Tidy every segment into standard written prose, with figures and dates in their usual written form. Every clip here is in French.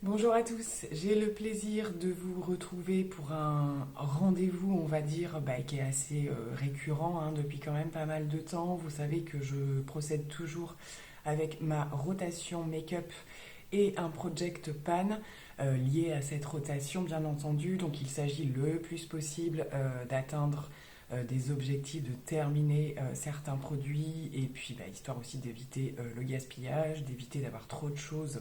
Bonjour à tous, j'ai le plaisir de vous retrouver pour un rendez-vous, on va dire, qui est assez récurrent depuis quand même pas mal de temps. Vous savez que je procède toujours avec ma rotation make-up et un project pan lié à cette rotation, bien entendu. Donc il s'agit le plus possible d'atteindre des objectifs, de terminer certains produits et puis histoire aussi d'éviter le gaspillage, d'éviter d'avoir trop de choses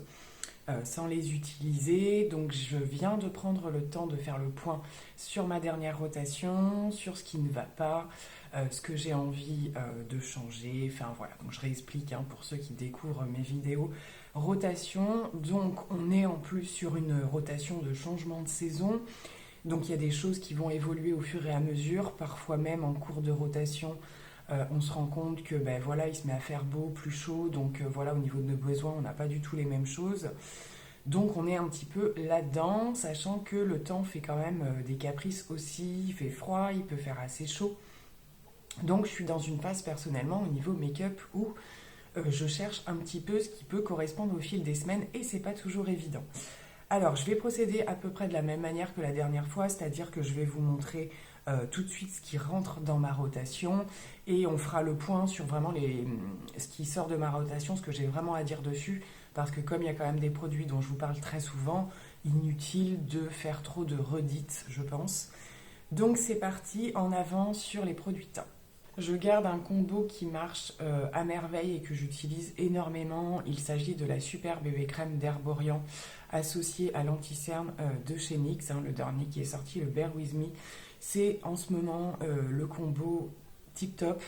sans les utiliser. Donc je viens de prendre le temps de faire le point sur ma dernière rotation, sur ce qui ne va pas, ce que j'ai envie de changer. Enfin voilà, donc je réexplique pour ceux qui découvrent mes vidéos. Rotation, donc on est en plus sur une rotation de changement de saison. Donc il y a des choses qui vont évoluer au fur et à mesure, parfois même en cours de rotation. On se rend compte que voilà, il se met à faire beau, plus chaud, donc voilà, au niveau de nos besoins, on n'a pas du tout les mêmes choses. Donc on est un petit peu là-dedans, sachant que le temps fait quand même des caprices aussi, il fait froid, il peut faire assez chaud. Donc je suis dans une phase personnellement au niveau make-up où je cherche un petit peu ce qui peut correspondre au fil des semaines et c'est pas toujours évident. Alors je vais procéder à peu près de la même manière que la dernière fois, c'est-à-dire que je vais vous montrer tout de suite ce qui rentre dans ma rotation et on fera le point sur vraiment ce qui sort de ma rotation, ce que j'ai vraiment à dire dessus, parce que comme il y a quand même des produits dont je vous parle très souvent, inutile de faire trop de redites, je pense. Donc c'est parti, en avant sur les produits teints. Je garde un combo qui marche à merveille et que j'utilise énormément. Il s'agit de la Super Bébé Crème d'Herborian associée à l'anti-cerne de chez NYX, le dernier qui est sorti, le Bear With Me. C'est en ce moment le combo tip top.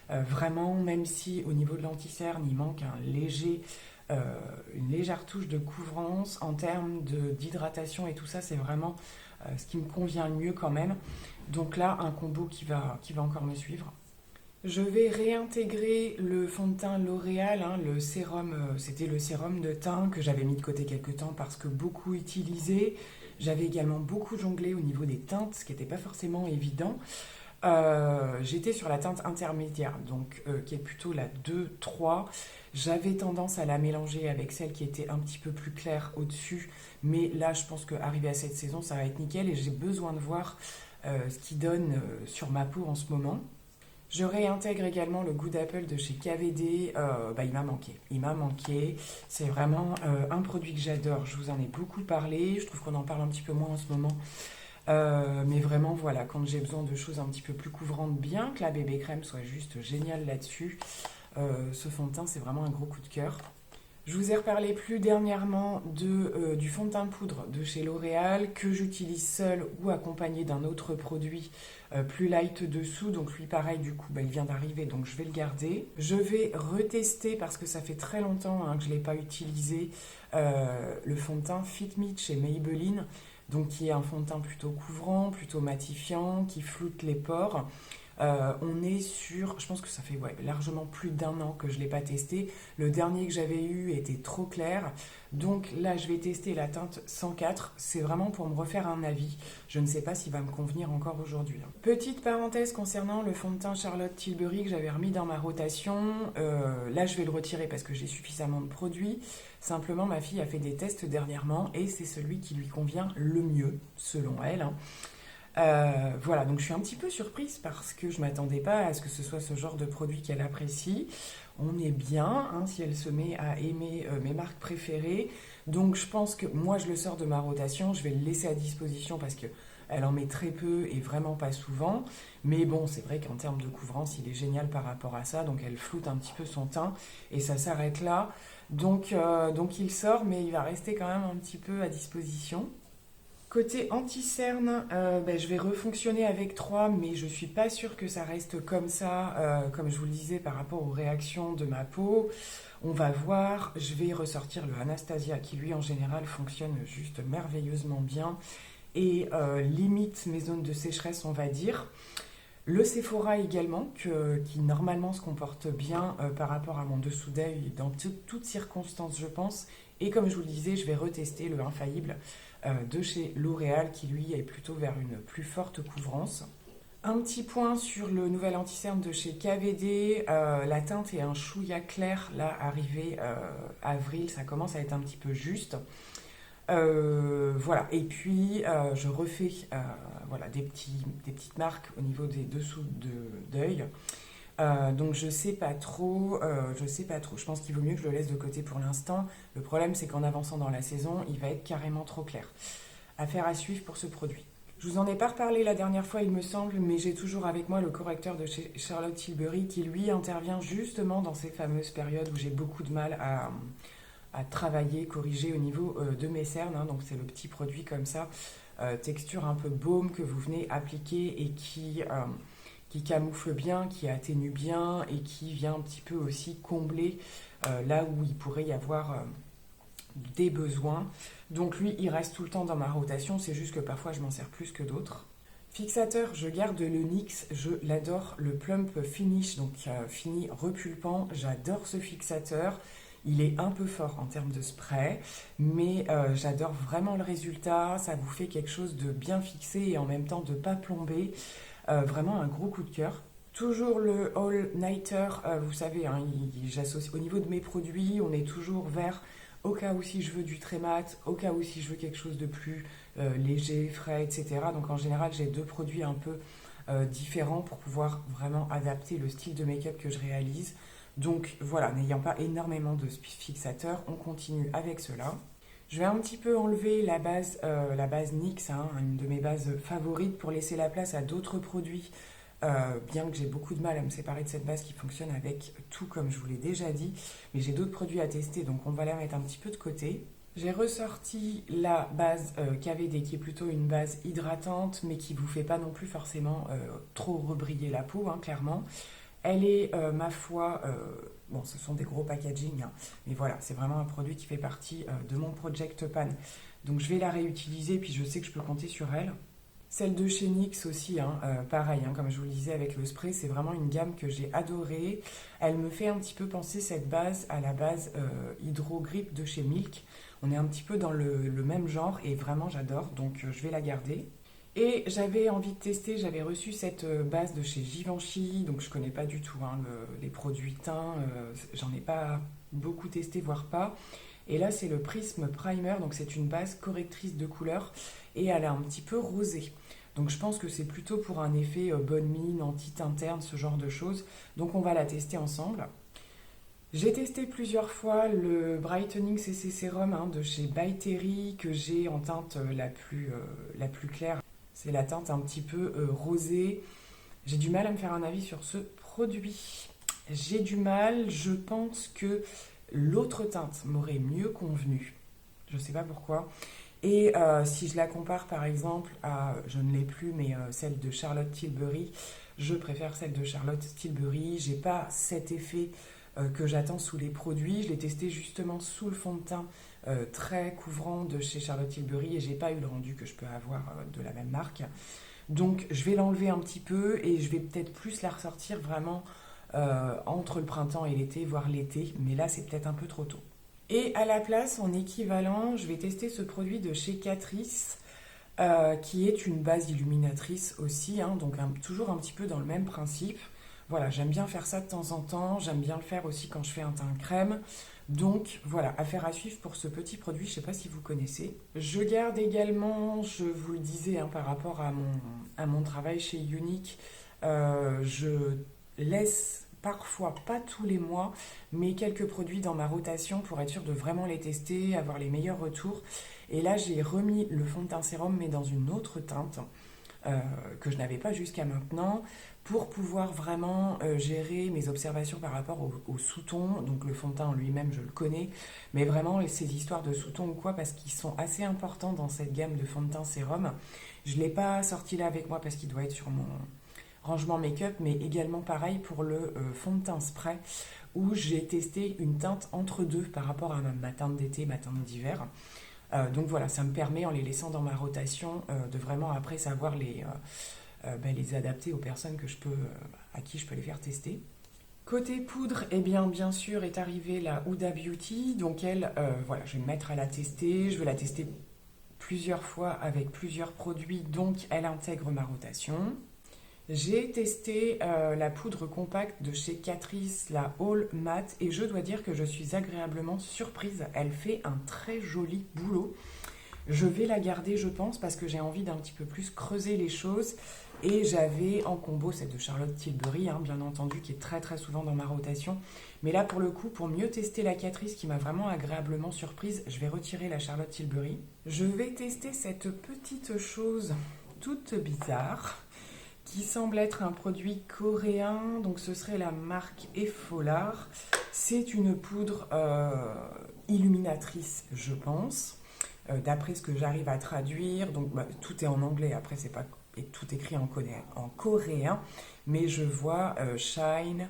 Vraiment, même si au niveau de l'anti-cerne, il manque une légère touche de couvrance en termes d'hydratation et tout ça, c'est vraiment ce qui me convient le mieux quand même. Donc là, un combo qui va encore me suivre. Je vais réintégrer le fond de teint L'Oréal, le sérum, c'était le sérum de teint que j'avais mis de côté quelques temps parce que beaucoup utilisé. J'avais également beaucoup jonglé au niveau des teintes, ce qui n'était pas forcément évident. J'étais sur la teinte intermédiaire, donc qui est plutôt la 2-3. J'avais tendance à la mélanger avec celle qui était un petit peu plus claire au-dessus, mais là je pense qu'arrivé à cette saison ça va être nickel et j'ai besoin de voir ce qui donne sur ma peau en ce moment. Je réintègre également le goût d'Apple de chez KVD. Il m'a manqué. Il m'a manqué. C'est vraiment un produit que j'adore. Je vous en ai beaucoup parlé. Je trouve qu'on en parle un petit peu moins en ce moment. Mais vraiment, voilà, quand j'ai besoin de choses un petit peu plus couvrantes, bien que la bébé crème soit juste géniale là-dessus, ce fond de teint, c'est vraiment un gros coup de cœur. Je vous ai reparlé plus dernièrement du fond de teint de poudre de chez L'Oréal que j'utilise seul ou accompagné d'un autre produit plus light dessous. Donc lui pareil du coup il vient d'arriver donc je vais le garder. Je vais retester parce que ça fait très longtemps que je ne l'ai pas utilisé le fond de teint Fit Me chez Maybelline. Donc qui est un fond de teint plutôt couvrant, plutôt matifiant, qui floute les pores. On est sur, je pense que ça fait largement plus d'un an que je ne l'ai pas testé. Le dernier que j'avais eu était trop clair. Donc là, je vais tester la teinte 104. C'est vraiment pour me refaire un avis. Je ne sais pas s'il va me convenir encore aujourd'hui. Petite parenthèse concernant le fond de teint Charlotte Tilbury que j'avais remis dans ma rotation. Là, je vais le retirer parce que j'ai suffisamment de produits. Simplement, ma fille a fait des tests dernièrement et c'est celui qui lui convient le mieux, selon elle. Voilà, donc je suis un petit peu surprise parce que je ne m'attendais pas à ce que ce soit ce genre de produit qu'elle apprécie. On est bien si elle se met à aimer mes marques préférées. Donc je pense que moi je le sors de ma rotation, je vais le laisser à disposition parce que elle en met très peu et vraiment pas souvent. Mais bon, c'est vrai qu'en termes de couvrance, il est génial par rapport à ça. Donc elle floute un petit peu son teint et ça s'arrête là. Donc il sort, mais il va rester quand même un petit peu à disposition. Côté anti-cerne, je vais refonctionner avec 3, mais je suis pas sûre que ça reste comme ça, comme je vous le disais, par rapport aux réactions de ma peau. On va voir, je vais ressortir le Anastasia qui lui en général fonctionne juste merveilleusement bien et limite mes zones de sécheresse on va dire. Le Sephora également, qui normalement se comporte bien par rapport à mon dessous d'œil dans toutes circonstances je pense. Et comme je vous le disais, je vais retester le Infaillible de chez L'Oréal qui lui est plutôt vers une plus forte couvrance. Un petit point sur le nouvel anti-cerne de chez KVD, la teinte est un chouïa clair, là arrivé avril, ça commence à être un petit peu juste. Voilà, et puis je refais voilà, des petites marques au niveau des dessous d'œil. Donc je sais pas trop. Je pense qu'il vaut mieux que je le laisse de côté pour l'instant. Le problème, c'est qu'en avançant dans la saison, il va être carrément trop clair. Affaire à suivre pour ce produit. Je vous en ai pas reparlé la dernière fois, il me semble, mais j'ai toujours avec moi le correcteur de chez Charlotte Tilbury qui, lui, intervient justement dans ces fameuses périodes où j'ai beaucoup de mal à travailler, corriger au niveau de mes cernes. Hein. Donc, c'est le petit produit comme ça, texture un peu baume que vous venez appliquer et qui camoufle bien, qui atténue bien et qui vient un petit peu aussi combler là où il pourrait y avoir des besoins. Donc lui, il reste tout le temps dans ma rotation, c'est juste que parfois je m'en sers plus que d'autres. Fixateur, je garde le NYX, je l'adore, le Plump Finish, donc fini repulpant, j'adore ce fixateur. Il est un peu fort en termes de spray, mais j'adore vraiment le résultat, ça vous fait quelque chose de bien fixé et en même temps de pas plomber. Vraiment un gros coup de cœur. Toujours le All Nighter, vous savez, hein, j'associe au niveau de mes produits, on est toujours vers au cas où si je veux du très mat, au cas où si je veux quelque chose de plus léger, frais, etc. Donc en général, j'ai deux produits un peu différents pour pouvoir vraiment adapter le style de make-up que je réalise. Donc voilà, n'ayant pas énormément de fixateurs, on continue avec cela. Je vais un petit peu enlever la base NYX, hein, une de mes bases favorites, pour laisser la place à d'autres produits, bien que j'ai beaucoup de mal à me séparer de cette base qui fonctionne avec tout, comme je vous l'ai déjà dit. Mais j'ai d'autres produits à tester, donc on va la mettre un petit peu de côté. J'ai ressorti la base KVD, qui est plutôt une base hydratante, mais qui ne vous fait pas non plus forcément trop rebriller la peau, hein, clairement. Elle est, ma foi, bon, ce sont des gros packaging, hein, mais voilà, c'est vraiment un produit qui fait partie de mon Project Pan. Donc je vais la réutiliser, puis je sais que je peux compter sur elle. Celle de chez NYX aussi, hein, pareil, hein, comme je vous le disais avec le spray, c'est vraiment une gamme que j'ai adorée. Elle me fait un petit peu penser cette base à la base Hydro Grip de chez Milk. On est un petit peu dans le même genre et vraiment j'adore, donc je vais la garder. Et j'avais envie de tester, j'avais reçu cette base de chez Givenchy, donc je connais pas du tout hein, les produits teints, j'en ai pas beaucoup testé, voire pas. Et là c'est le Prism Primer, donc c'est une base correctrice de couleur et elle est un petit peu rosée. Donc je pense que c'est plutôt pour un effet bonne mine, anti-teint terne, ce genre de choses. Donc on va la tester ensemble. J'ai testé plusieurs fois le Brightening CC Serum hein, de chez By Terry que j'ai en teinte la plus claire. C'est la teinte un petit peu rosée. J'ai du mal à me faire un avis sur ce produit. J'ai du mal, je pense que l'autre teinte m'aurait mieux convenu. Je ne sais pas pourquoi. Et si je la compare par exemple à, je ne l'ai plus, mais celle de Charlotte Tilbury, je préfère celle de Charlotte Tilbury. J'ai pas cet effet que j'attends sous les produits. Je l'ai testé justement sous le fond de teint très couvrant de chez Charlotte Tilbury et j'ai pas eu le rendu que je peux avoir de la même marque. Donc je vais l'enlever un petit peu et je vais peut-être plus la ressortir vraiment entre le printemps et l'été, voire l'été. Mais là c'est peut-être un peu trop tôt. Et à la place, en équivalent, je vais tester ce produit de chez Catrice, qui est une base illuminatrice aussi, hein, donc toujours un petit peu dans le même principe. Voilà, j'aime bien faire ça de temps en temps, j'aime bien le faire aussi quand je fais un teint crème. Donc voilà, affaire à suivre pour ce petit produit, je ne sais pas si vous connaissez. Je garde également, je vous le disais, hein, par rapport à mon travail chez Unique, je laisse parfois, pas tous les mois, mais quelques produits dans ma rotation pour être sûr de vraiment les tester, avoir les meilleurs retours. Et là, j'ai remis le fond de teint sérum, mais dans une autre teinte que je n'avais pas jusqu'à maintenant, pour pouvoir vraiment gérer mes observations par rapport au sous-ton. Donc le fond de teint en lui-même, je le connais, mais vraiment ces histoires de sous-ton ou quoi, parce qu'ils sont assez importants dans cette gamme de fond de teint sérum. Je ne l'ai pas sorti là avec moi parce qu'il doit être sur mon rangement make-up, mais également pareil pour le fond de teint spray, où j'ai testé une teinte entre deux par rapport à ma teinte d'été, ma teinte d'hiver. Donc voilà, ça me permet, en les laissant dans ma rotation, de vraiment après savoir les adapter aux personnes à qui je peux les faire tester. Côté poudre, eh bien sûr est arrivée la Huda Beauty. Donc elle, voilà, je vais me mettre à la tester. Je vais la tester plusieurs fois avec plusieurs produits, donc elle intègre ma rotation. J'ai testé la poudre compacte de chez Catrice, la All Matte, et je dois dire que je suis agréablement surprise. Elle fait un très joli boulot. Je vais la garder, je pense, parce que j'ai envie d'un petit peu plus creuser les choses. Et j'avais en combo celle de Charlotte Tilbury, hein, bien entendu, qui est très très souvent dans ma rotation. Mais là, pour le coup, pour mieux tester la Catrice qui m'a vraiment agréablement surprise, je vais retirer la Charlotte Tilbury. Je vais tester cette petite chose toute bizarre qui semble être un produit coréen. Donc ce serait la marque Effolar. C'est une poudre illuminatrice, je pense. D'après ce que j'arrive à traduire, donc tout est en anglais, après c'est pas et tout écrit en coréen, mais je vois Shine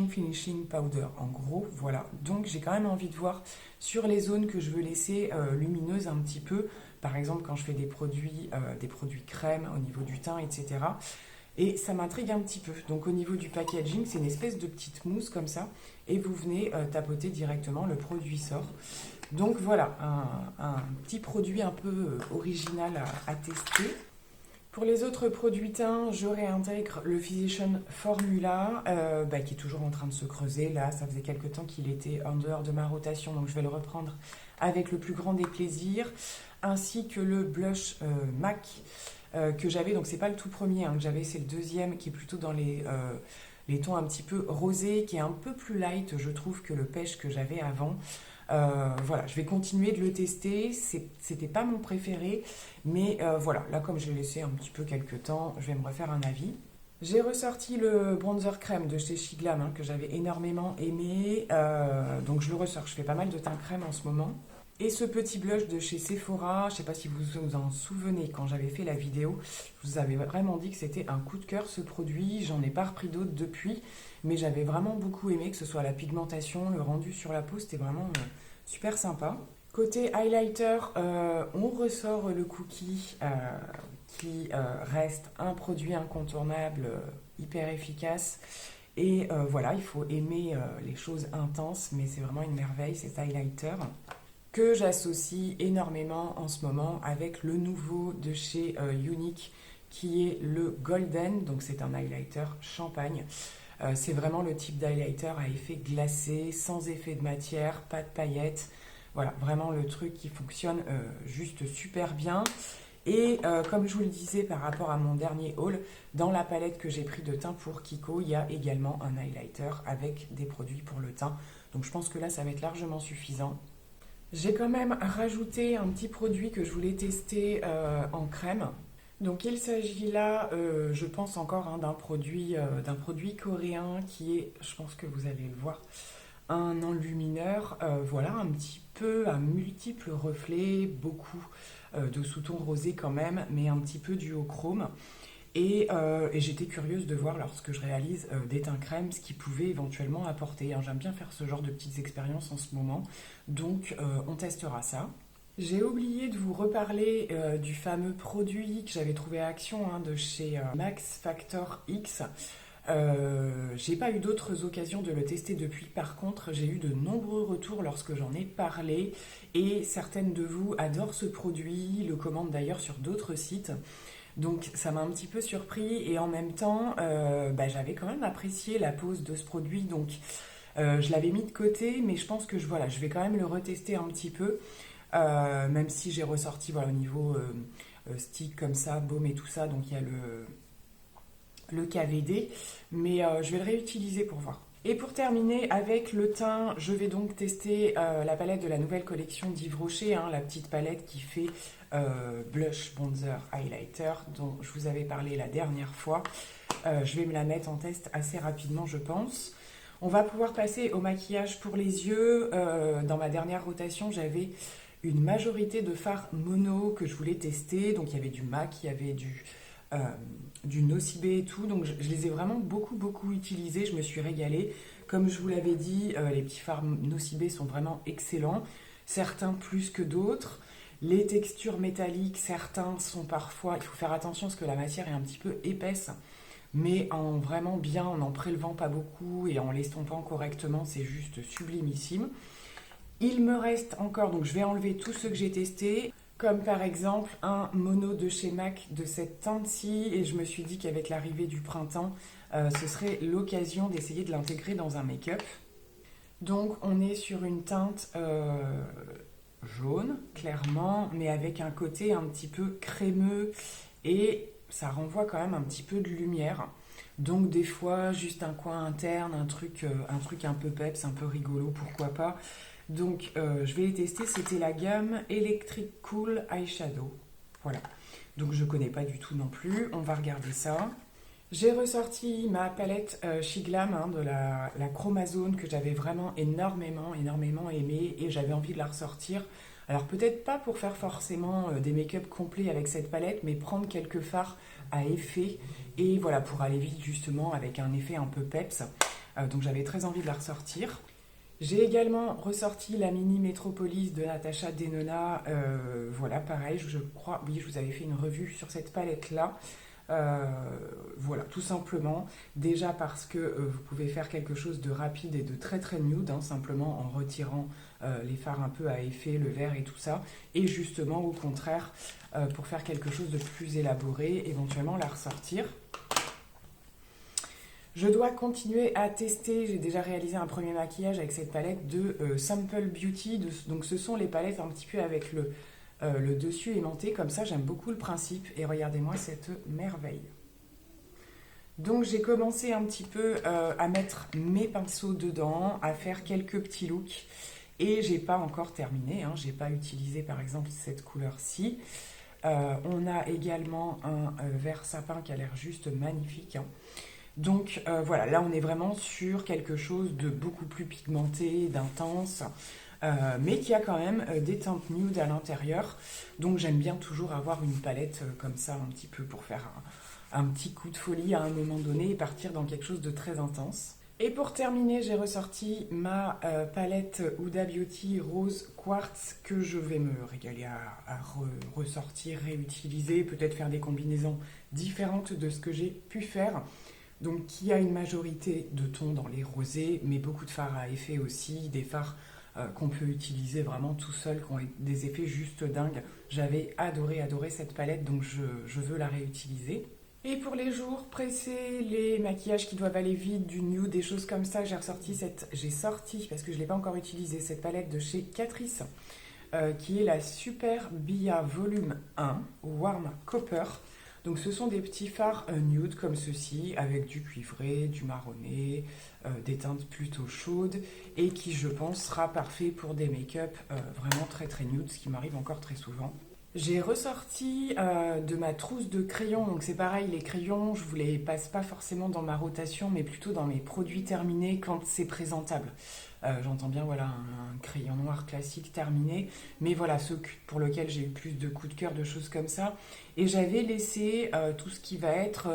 Finishing Powder, en gros, voilà. Donc j'ai quand même envie de voir sur les zones que je veux laisser lumineuses un petit peu, par exemple quand je fais des produits crème au niveau du teint, etc. Et ça m'intrigue un petit peu. Donc au niveau du packaging, c'est une espèce de petite mousse comme ça, et vous venez tapoter directement, le produit sort. Donc voilà, un petit produit un peu original à tester. Pour les autres produits teints, je réintègre le Physician Formula, qui est toujours en train de se creuser. Là, ça faisait quelques temps qu'il était en dehors de ma rotation, donc je vais le reprendre avec le plus grand des plaisirs. Ainsi que le blush MAC que j'avais, donc c'est pas le tout premier que j'avais, c'est le deuxième qui est plutôt dans les tons un petit peu rosés, qui est un peu plus light, je trouve, que le pêche que j'avais avant. Voilà, je vais continuer de le tester. C'était pas mon préféré, mais voilà, là comme je l'ai laissé un petit peu quelques temps, je vais me refaire un avis. J'ai ressorti le bronzer crème de chez Shiglam que j'avais énormément aimé, donc je le ressors. Je fais pas mal de teint crème en ce moment. Et ce petit blush de chez Sephora, je sais pas si vous vous en souvenez, quand j'avais fait la vidéo, je vous avais vraiment dit que c'était un coup de cœur ce produit. J'en ai pas repris d'autres depuis, mais j'avais vraiment beaucoup aimé, que ce soit la pigmentation, le rendu sur la peau, c'était vraiment super sympa. Côté highlighter, on ressort le Cookie qui reste un produit incontournable, hyper efficace. Et voilà, il faut aimer les choses intenses, mais c'est vraiment une merveille cet highlighter que j'associe énormément en ce moment avec le nouveau de chez Unique qui est le Golden, donc c'est un highlighter champagne. C'est vraiment le type d'highlighter à effet glacé, sans effet de matière, pas de paillettes. Voilà, vraiment le truc qui fonctionne juste super bien. Et comme je vous le disais par rapport à mon dernier haul, dans la palette que j'ai pris de teint pour Kiko, il y a également un highlighter avec des produits pour le teint. Donc je pense que là, ça va être largement suffisant. J'ai quand même rajouté un petit produit que je voulais tester en crème. Donc il s'agit là, je pense encore d'un produit coréen qui est, je pense que vous allez le voir, un enlumineur, voilà, un petit peu à multiples reflets, beaucoup de sous-tons rosés quand même, mais un petit peu duochrome. Et j'étais curieuse de voir lorsque je réalise des teints crème ce qu'ils pouvaient éventuellement apporter. J'aime bien faire ce genre de petites expériences en ce moment, donc on testera ça. J'ai oublié de vous reparler du fameux produit que j'avais trouvé à Action de chez Max Factor X. J'ai pas eu d'autres occasions de le tester depuis. Par contre, j'ai eu de nombreux retours lorsque j'en ai parlé et certaines de vous adorent ce produit, le commandent d'ailleurs sur d'autres sites. Donc ça m'a un petit peu surpris et en même temps, j'avais quand même apprécié la pose de ce produit. Donc je l'avais mis de côté, mais je pense que je vais quand même le retester un petit peu. Même si j'ai ressorti au niveau stick comme ça, baume et tout ça, donc il y a le KVD, mais je vais le réutiliser pour voir. Et pour terminer avec le teint, je vais donc tester la palette de la nouvelle collection d'Yves Rocher, la petite palette qui fait blush, bronzer, highlighter, dont je vous avais parlé la dernière fois. Je vais me la mettre en test assez rapidement, je pense. On va pouvoir passer au maquillage pour les yeux. Dans ma dernière rotation, j'avais une majorité de fards mono que je voulais tester. Donc il y avait du MAC, il y avait du Nocibé et tout. Donc je les ai vraiment beaucoup utilisés. Je me suis régalée. Comme je vous l'avais dit, les petits fards Nocibé sont vraiment excellents. Certains plus que d'autres. Les textures métalliques, certains sont parfois... Il faut faire attention parce que la matière est un petit peu épaisse. Mais en vraiment bien, en n'en prélevant pas beaucoup et en l'estompant correctement, c'est juste sublimissime. Il me reste encore, donc je vais enlever tous ceux que j'ai testés, comme par exemple un mono de chez MAC de cette teinte-ci, et je me suis dit qu'avec l'arrivée du printemps, ce serait l'occasion d'essayer de l'intégrer dans un make-up. Donc on est sur une teinte jaune, clairement, mais avec un côté un petit peu crémeux et ça renvoie quand même un petit peu de lumière. Donc des fois, juste un coin interne, un truc un peu peps, un peu rigolo, pourquoi pas. Donc je vais les tester, c'était la gamme Electric Cool Eyeshadow. Voilà, donc je connais pas du tout non plus, on va regarder ça. J'ai ressorti ma palette Shiglam de la Chromazone que j'avais vraiment énormément aimée et j'avais envie de la ressortir. Alors peut-être pas pour faire forcément des make-up complets avec cette palette, mais prendre quelques fards à effet et voilà pour aller vite justement avec un effet un peu peps. Donc j'avais très envie de la ressortir. J'ai également ressorti la mini Metropolis de Natasha Denona. Voilà, pareil, je crois, oui, je vous avais fait une revue sur cette palette-là. Euh, voilà, tout simplement. Déjà parce que vous pouvez faire quelque chose de rapide et de très nude, simplement en retirant les fards un peu à effet, le vert et tout ça. Et justement, au contraire, pour faire quelque chose de plus élaboré, éventuellement la ressortir. Je dois continuer à tester, j'ai déjà réalisé un premier maquillage avec cette palette de Sample Beauty. Donc ce sont les palettes un petit peu avec le dessus aimanté, comme ça j'aime beaucoup le principe. Et regardez-moi cette merveille. Donc j'ai commencé un petit peu à mettre mes pinceaux dedans, à faire quelques petits looks. Et j'ai pas encore terminé, j'ai pas utilisé par exemple cette couleur-ci. On a également un vert sapin qui a l'air juste magnifique. Donc voilà, là on est vraiment sur quelque chose de beaucoup plus pigmenté, d'intense, mais qui a quand même des teintes nude à l'intérieur. Donc j'aime bien toujours avoir une palette comme ça, un petit peu pour faire un petit coup de folie à un moment donné et partir dans quelque chose de très intense. Et pour terminer, j'ai ressorti ma palette Huda Beauty Rose Quartz que je vais me régaler à ressortir, réutiliser, peut-être faire des combinaisons différentes de ce que j'ai pu faire. Donc qui a une majorité de tons dans les rosés, mais beaucoup de fards à effet aussi, des fards qu'on peut utiliser vraiment tout seul, qui ont des effets juste dingues. J'avais adoré cette palette, donc je veux la réutiliser. Et pour les jours pressés, les maquillages qui doivent aller vite, du nude, des choses comme ça, j'ai sorti, parce que je ne l'ai pas encore utilisée, cette palette de chez Catrice, qui est la Super Bia Volume 1 Warm Copper. Donc ce sont des petits fards nude comme ceci, avec du cuivré, du marronné, des teintes plutôt chaudes, et qui je pense sera parfait pour des make-up vraiment très nude, ce qui m'arrive encore très souvent. J'ai ressorti de ma trousse de crayons, donc c'est pareil, les crayons, je ne vous les passe pas forcément dans ma rotation, mais plutôt dans mes produits terminés quand c'est présentable. J'entends bien voilà un crayon noir classique terminé, mais voilà ceux pour lesquels j'ai eu plus de coups de cœur, de choses comme ça. Et j'avais laissé tout ce qui va être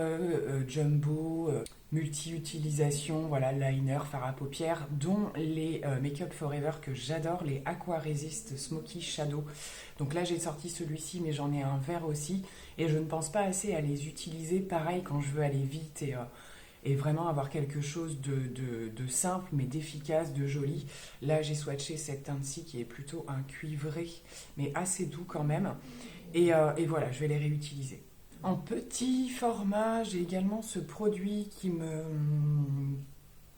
jumbo, multi-utilisation, voilà, liner, fard à paupières, dont les Make Up Forever que j'adore, les Aqua Resist Smoky Shadow. Donc là j'ai sorti celui-ci, mais j'en ai un vert aussi, et je ne pense pas assez à les utiliser pareil quand je veux aller vite et vraiment avoir quelque chose de simple mais d'efficace, de joli. Là j'ai swatché cette teinte-ci qui est plutôt un cuivré, mais assez doux quand même. Et voilà, je vais les réutiliser. En petit format, j'ai également ce produit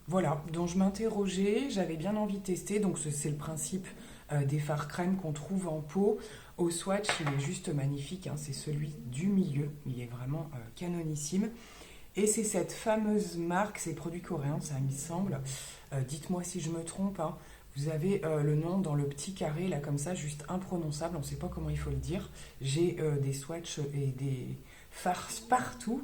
voilà, dont je m'interrogeais, j'avais bien envie de tester, donc c'est le principe des fards crème qu'on trouve en pot. Au swatch, il est juste magnifique, c'est celui du milieu, il est vraiment canonissime. Et c'est cette fameuse marque, c'est produits coréens, ça me semble. Dites-moi si je me trompe. Vous avez le nom dans le petit carré, là comme ça, juste imprononçable, on ne sait pas comment il faut le dire. J'ai des swatchs et des farces partout.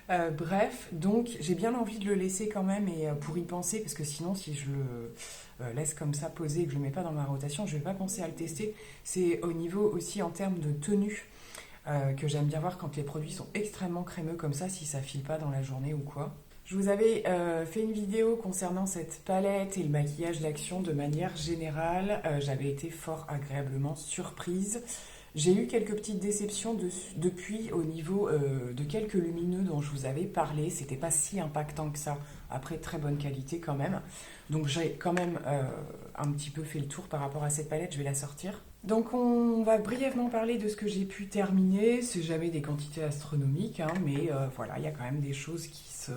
Bref, donc j'ai bien envie de le laisser quand même et pour y penser, parce que sinon si je le laisse comme ça poser et que je ne le mets pas dans ma rotation, je ne vais pas penser à le tester. C'est au niveau aussi en termes de tenue que j'aime bien voir quand les produits sont extrêmement crémeux comme ça, si ça file pas dans la journée ou quoi. Je vous avais fait une vidéo concernant cette palette et le maquillage d'action de manière générale. J'avais été fort agréablement surprise. J'ai eu quelques petites déceptions depuis au niveau de quelques lumineux dont je vous avais parlé. C'était pas si impactant que ça. Après, très bonne qualité quand même. Donc j'ai quand même un petit peu fait le tour par rapport à cette palette. Je vais la sortir. Donc on va brièvement parler de ce que j'ai pu terminer. C'est jamais des quantités astronomiques, mais voilà, il y a quand même des choses qui se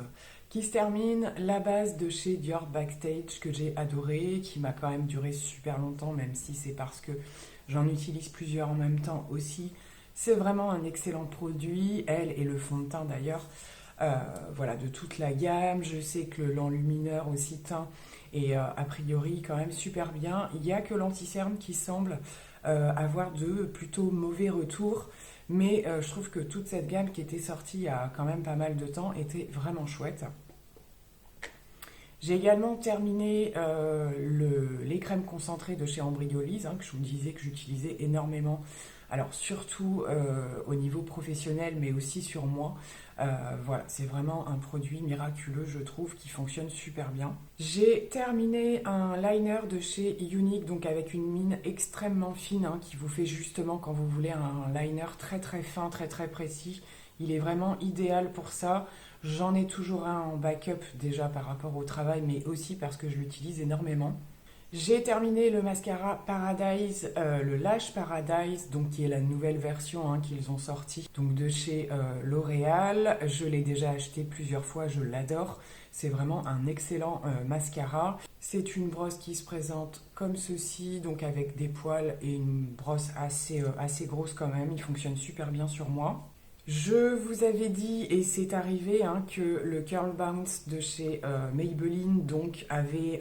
terminent. La base de chez Dior Backstage que j'ai adorée, qui m'a quand même duré super longtemps, même si c'est parce que J'en utilise plusieurs en même temps aussi. C'est vraiment un excellent produit, elle et le fond de teint d'ailleurs. Voilà, de toute la gamme. Je sais que l'enlumineur aussi teint est a priori quand même super bien. Il n'y a que l'anti-cerne qui semble avoir de plutôt mauvais retours. Mais je trouve que toute cette gamme qui était sortie il y a quand même pas mal de temps était vraiment chouette. J'ai également terminé les crèmes concentrées de chez Embryolisse, que je vous disais que j'utilisais énormément. Alors surtout au niveau professionnel, mais aussi sur moi. Voilà, c'est vraiment un produit miraculeux, je trouve, qui fonctionne super bien. J'ai terminé un liner de chez Unique, donc avec une mine extrêmement fine, qui vous fait justement quand vous voulez un liner très très fin, très très précis. Il est vraiment idéal pour ça. J'en ai toujours un en backup déjà par rapport au travail, mais aussi parce que je l'utilise énormément. J'ai terminé le mascara Paradise, le Lash Paradise, donc qui est la nouvelle version qu'ils ont sortie, donc de chez L'Oréal. Je l'ai déjà acheté plusieurs fois, je l'adore. C'est vraiment un excellent mascara. C'est une brosse qui se présente comme ceci, donc avec des poils et une brosse assez grosse quand même. Il fonctionne super bien sur moi. Je vous avais dit, et c'est arrivé, que le Curl Bounce de chez Maybelline donc, avait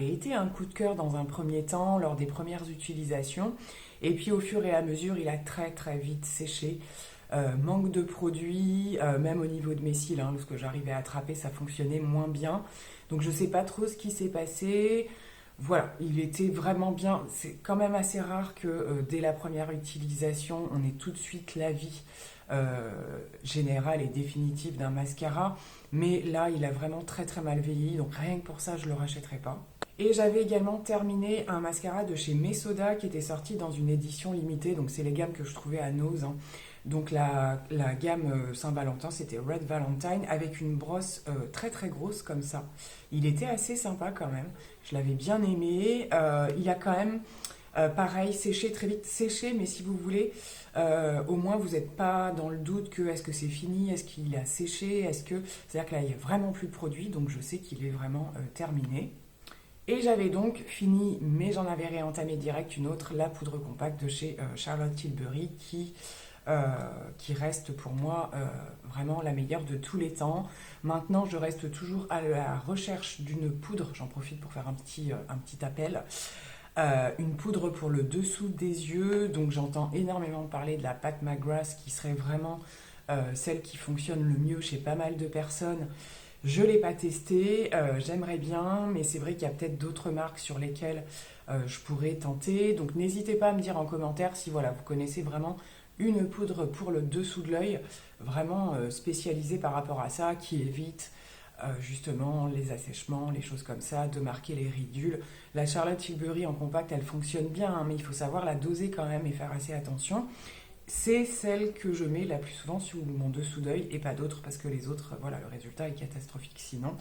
été un coup de cœur dans un premier temps, lors des premières utilisations. Et puis au fur et à mesure, il a très très vite séché. Manque de produits, même au niveau de mes cils, lorsque j'arrivais à attraper, ça fonctionnait moins bien. Donc je ne sais pas trop ce qui s'est passé. Voilà, il était vraiment bien. C'est quand même assez rare que dès la première utilisation, on ait tout de suite l'avis général et définitif d'un mascara. Mais là, il a vraiment très très mal vieilli. Donc rien que pour ça, je ne le rachèterai pas. Et j'avais également terminé un mascara de chez Mesoda qui était sorti dans une édition limitée. Donc c'est les gammes que je trouvais à Nose. Donc la gamme Saint-Valentin, c'était Red Valentine avec une brosse très très grosse comme ça. Il était assez sympa quand même. Je l'avais bien aimé. Il a quand même, pareil, séché, très vite séché, mais si vous voulez, au moins vous n'êtes pas dans le doute que est-ce que c'est fini, est-ce qu'il a séché, c'est-à-dire que là il n'y a vraiment plus de produit, donc je sais qu'il est vraiment terminé. Et j'avais donc fini, mais j'en avais réentamé direct une autre, la poudre compacte de chez Charlotte Tilbury, qui reste pour moi vraiment la meilleure de tous les temps. Maintenant, je reste toujours à la recherche d'une poudre, j'en profite pour faire un petit appel, une poudre pour le dessous des yeux. Donc j'entends énormément parler de la Pat McGrath qui serait vraiment celle qui fonctionne le mieux chez pas mal de personnes. Je ne l'ai pas testée, j'aimerais bien, mais c'est vrai qu'il y a peut-être d'autres marques sur lesquelles je pourrais tenter. Donc n'hésitez pas à me dire en commentaire si voilà, vous connaissez vraiment une poudre pour le dessous de l'œil, vraiment spécialisée par rapport à ça, qui évite justement les assèchements, les choses comme ça, de marquer les ridules. La Charlotte Tilbury en compact, elle fonctionne bien, mais il faut savoir la doser quand même et faire assez attention. C'est celle que je mets la plus souvent sur mon dessous d'œil et pas d'autres parce que les autres, voilà, le résultat est catastrophique sinon.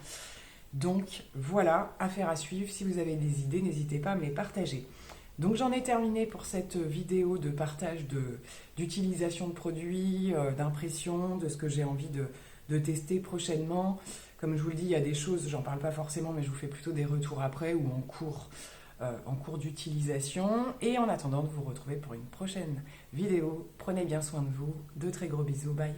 Donc voilà, affaire à suivre. Si vous avez des idées, n'hésitez pas à me les partager. Donc j'en ai terminé pour cette vidéo de partage d'utilisation de produits, d'impression, de ce que j'ai envie de tester prochainement. Comme je vous le dis, il y a des choses, j'en parle pas forcément, mais je vous fais plutôt des retours après ou en cours d'utilisation. Et en attendant de vous retrouver pour une prochaine vidéo, prenez bien soin de vous. De très gros bisous, bye.